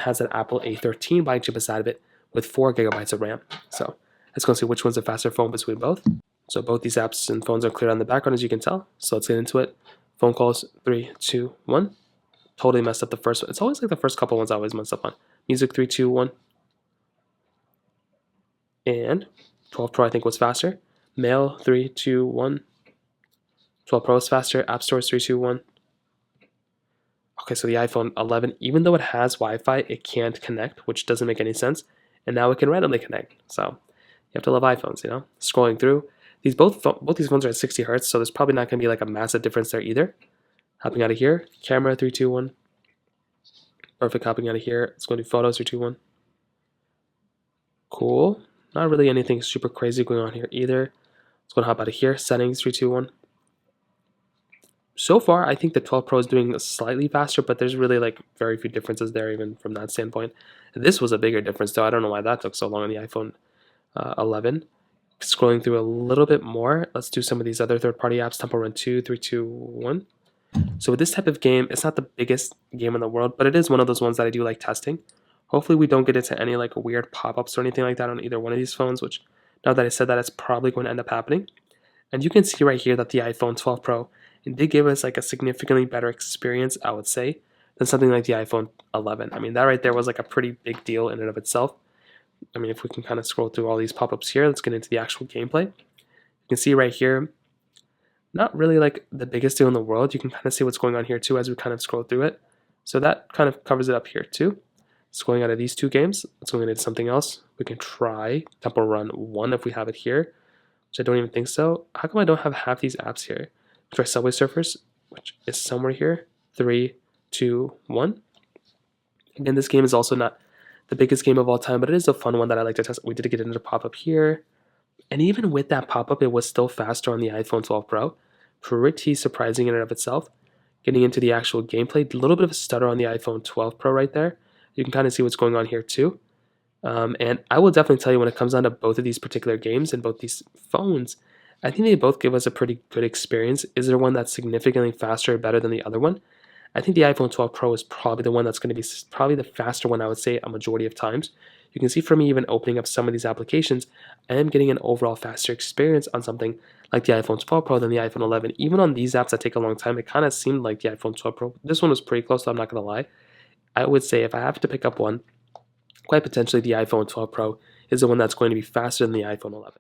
has an Apple A13 Bionic chip inside of it with 4 gigabytes of RAM. So let's go see which one's a faster phone between both. So both these apps and phones are cleared on the background, as you can tell. So let's get into it. Phone calls, 3, 2, 1. Totally messed up the first one. It's always like the first couple ones I always mess up on. Music, 3, 2, 1. And 12 Pro I think was faster. Mail, 3, 2, 1. 12 Pro is faster. App Store is 3, 2, 1. Okay, so the iPhone 11, even though it has Wi-Fi, it can't connect, which doesn't make any sense. And now it can randomly connect. So you have to love iPhones, you know? Scrolling through. Both these phones are at 60 hertz, so there's probably not going to be like a massive difference there either. Hopping out of here. Camera, 3, 2, 1. Perfect. Hopping out of here. It's going to do photos, 3, 2, 1. Cool. Not really anything super crazy going on here either. Let's go and hop out of here. Settings, 3, 2, 1. So far, I think the 12 Pro is doing slightly faster, but there's really like very few differences there even from that standpoint. This was a bigger difference though. I don't know why that took so long on the iPhone 11. Scrolling through a little bit more, let's do some of these other third-party apps. Temple Run 2, 3, 2, 1. So with this type of game, it's not the biggest game in the world, but it is one of those ones that I do like testing. Hopefully we don't get into any like weird pop-ups or anything like that on either one of these phones, which now that I said that, it's probably going to end up happening. And you can see right here that the iPhone 12 Pro did give us like a significantly better experience, I would say, than something like the iPhone 11. I mean, that right there was like a pretty big deal in and of itself. I mean, if we can kind of scroll through all these pop-ups here, let's get into the actual gameplay. You can see right here, not really like the biggest deal in the world. You can kind of see what's going on here too as we kind of scroll through it. So that kind of covers it up here too. Scrolling out of these two games, let's go into something else. We can try Temple Run 1 if we have it here, which I don't even think so. How come I don't have half these apps here? Try Subway Surfers, which is somewhere here. 3, 2, 1. Again, this game is also not the biggest game of all time, but it is a fun one that I like to test. We did get another pop-up here. And even with that pop-up, it was still faster on the iPhone 12 Pro. Pretty surprising in and of itself. Getting into the actual gameplay, a little bit of a stutter on the iPhone 12 Pro right there. You can kind of see what's going on here too. And I will definitely tell you when it comes down to both of these particular games and both these phones, I think they both give us a pretty good experience. Is there one that's significantly faster or better than the other one? I think the iPhone 12 Pro is probably the one that's going to be probably the faster one, I would say, a majority of times. You can see from me even opening up some of these applications, I am getting an overall faster experience on something like the iPhone 12 Pro than the iPhone 11. Even on these apps that take a long time, it kind of seemed like the iPhone 12 Pro. This one was pretty close, so I'm not going to lie. I would say if I have to pick up one, quite potentially the iPhone 12 Pro is the one that's going to be faster than the iPhone 11.